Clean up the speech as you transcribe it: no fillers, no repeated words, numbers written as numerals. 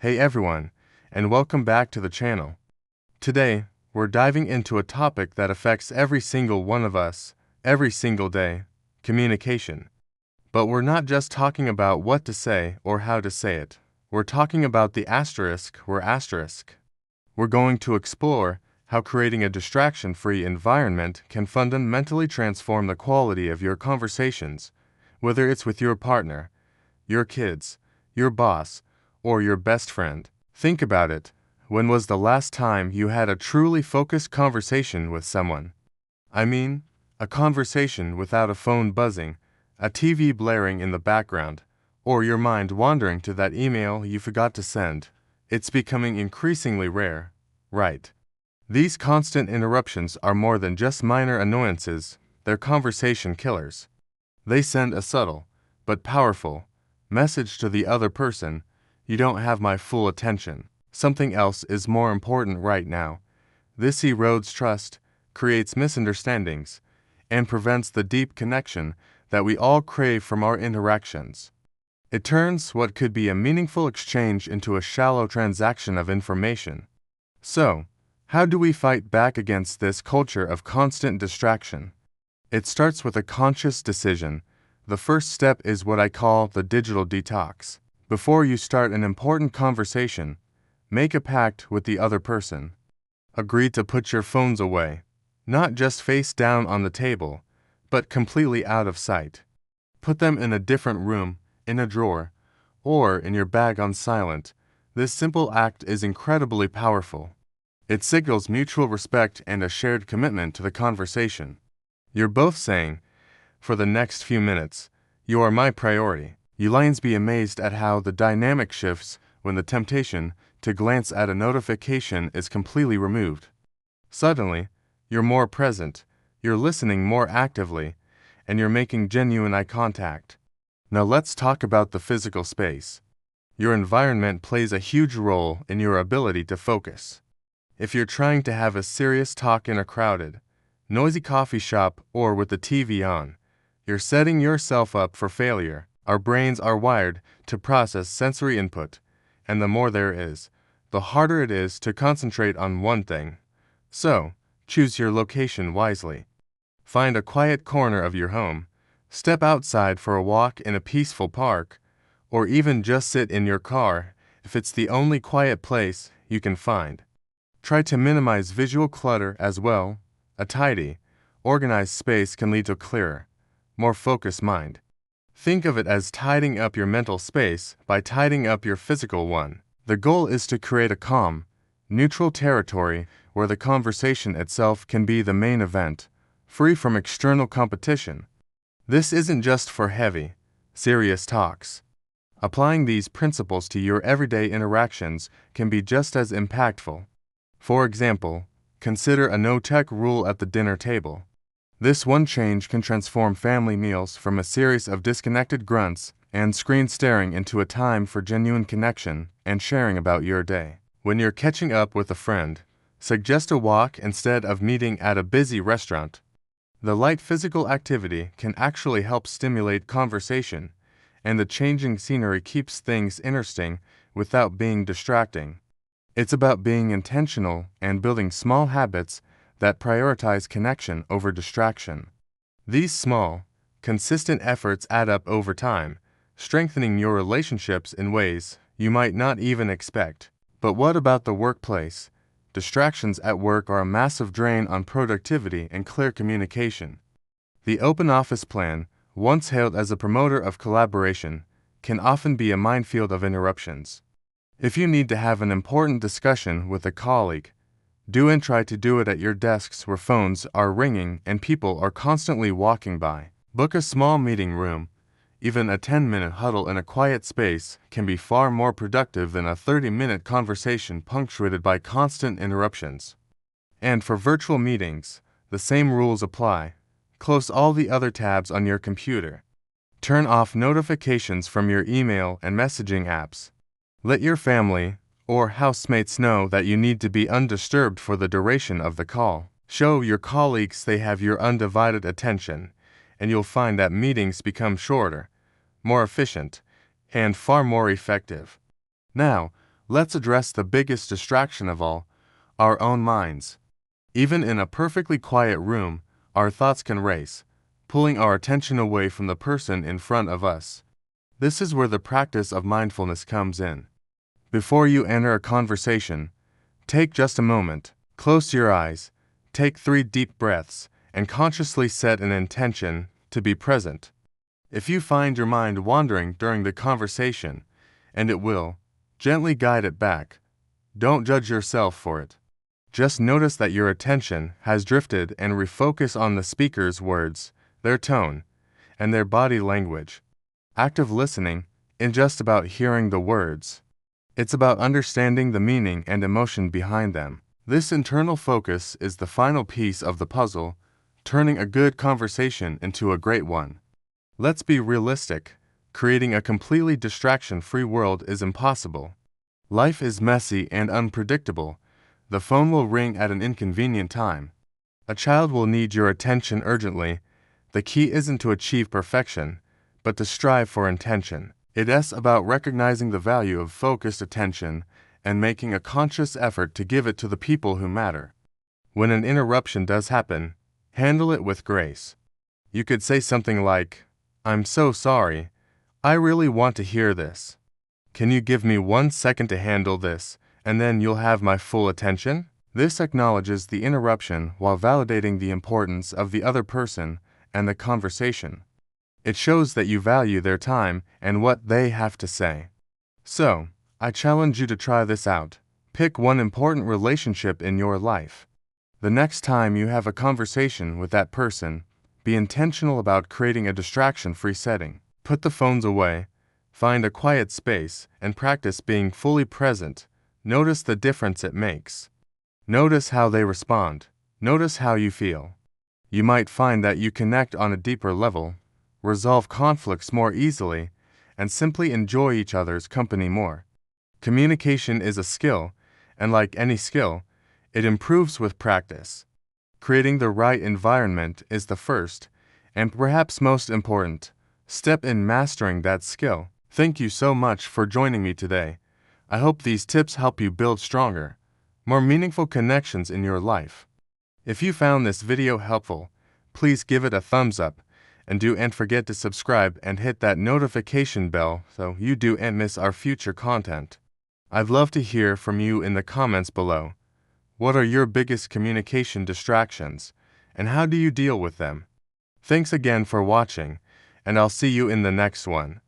Hey everyone, and welcome back to the channel. Today, we're diving into a topic that affects every single one of us, every single day: communication. But we're not just talking about what to say or how to say it. We're talking about the asterisk. We're going to explore how creating a distraction-free environment can fundamentally transform the quality of your conversations, whether it's with your partner, your kids, your boss, or your best friend. Think about it. When was the last time you had a truly focused conversation with someone? I mean, a conversation without a phone buzzing, a TV blaring in the background, or your mind wandering to that email you forgot to send. It's becoming increasingly rare, right? These constant interruptions are more than just minor annoyances, they're conversation killers. They send a subtle, but powerful, message to the other person: you don't have my full attention. Something else is more important right now. This erodes trust, creates misunderstandings, and prevents the deep connection that we all crave from our interactions. It turns what could be a meaningful exchange into a shallow transaction of information. So, how do we fight back against this culture of constant distraction? It starts with a conscious decision. The first step is what I call the digital detox. Before you start an important conversation, make a pact with the other person. Agree to put your phones away, not just face down on the table, but completely out of sight. Put them in a different room, in a drawer, or in your bag on silent. This simple act is incredibly powerful. It signals mutual respect and a shared commitment to the conversation. You're both saying, for the next few minutes, you are my priority. You'll be amazed at how the dynamic shifts when the temptation to glance at a notification is completely removed. Suddenly, you're more present, you're listening more actively, and you're making genuine eye contact. Now let's talk about the physical space. Your environment plays a huge role in your ability to focus. If you're trying to have a serious talk in a crowded, noisy coffee shop or with the TV on, you're setting yourself up for failure. Our brains are wired to process sensory input, and the more there is, the harder it is to concentrate on one thing. So, choose your location wisely. Find a quiet corner of your home, step outside for a walk in a peaceful park, or even just sit in your car if it's the only quiet place you can find. Try to minimize visual clutter as well. A tidy, organized space can lead to a clearer, more focused mind. Think of it as tidying up your mental space by tidying up your physical one. The goal is to create a calm, neutral territory where the conversation itself can be the main event, free from external competition. This isn't just for heavy, serious talks. Applying these principles to your everyday interactions can be just as impactful. For example, consider a no-tech rule at the dinner table. This one change can transform family meals from a series of disconnected grunts and screen staring into a time for genuine connection and sharing about your day. When you're catching up with a friend, suggest a walk instead of meeting at a busy restaurant. The light physical activity can actually help stimulate conversation, and the changing scenery keeps things interesting without being distracting. It's about being intentional and building small habits that prioritize connection over distraction. These small, consistent efforts add up over time, strengthening your relationships in ways you might not even expect. But what about the workplace? Distractions at work are a massive drain on productivity and clear communication. The open office plan, once hailed as a promoter of collaboration, can often be a minefield of interruptions. If you need to have an important discussion with a colleague, try to do it at your desks where phones are ringing and people are constantly walking by. Book a small meeting room. Even a 10-minute huddle in a quiet space can be far more productive than a 30-minute conversation punctuated by constant interruptions. And for virtual meetings, the same rules apply. Close all the other tabs on your computer. Turn off notifications from your email and messaging apps. Let your family or housemates know that you need to be undisturbed for the duration of the call. Show your colleagues they have your undivided attention, and you'll find that meetings become shorter, more efficient, and far more effective. Now, Let's address the biggest distraction of all, our own minds. Even in a perfectly quiet room, our thoughts can race, pulling our attention away from the person in front of us. This is where the practice of mindfulness comes in. Before you enter a conversation, take just a moment, close your eyes, take 3 deep breaths, and consciously set an intention to be present. If you find your mind wandering during the conversation, and it will, gently guide it back. Don't judge yourself for it. Just notice that your attention has drifted and refocus on the speaker's words, their tone, and their body language. Active listening isn't just about hearing the words. It's about understanding the meaning and emotion behind them. This internal focus is the final piece of the puzzle, turning a good conversation into a great one. Let's be realistic. Creating a completely distraction-free world is impossible. Life is messy and unpredictable. The phone will ring at an inconvenient time. A child will need your attention urgently. The key isn't to achieve perfection, but to strive for intention. It's about recognizing the value of focused attention and making a conscious effort to give it to the people who matter. When an interruption does happen, handle it with grace. You could say something like, "I'm so sorry. I really want to hear this. Can you give me 1 second to handle this, and then you'll have my full attention?" This acknowledges the interruption while validating the importance of the other person and the conversation. It shows that you value their time and what they have to say. So, I challenge you to try this out. Pick one important relationship in your life. The next time you have a conversation with that person, be intentional about creating a distraction-free setting. Put the phones away, find a quiet space, and practice being fully present. Notice the difference it makes. Notice how they respond. Notice how you feel. You might find that you connect on a deeper level, resolve conflicts more easily, and simply enjoy each other's company more. Communication is a skill, and like any skill, it improves with practice. Creating the right environment is the first, and perhaps most important, step in mastering that skill. Thank you so much for joining me today. I hope these tips help you build stronger, more meaningful connections in your life. If you found this video helpful, please give it a thumbs up, and don't forget to subscribe and hit that notification bell so you don't miss our future content. I'd love to hear from you in the comments below. What are your biggest communication distractions, and how do you deal with them? Thanks again for watching, and I'll see you in the next one.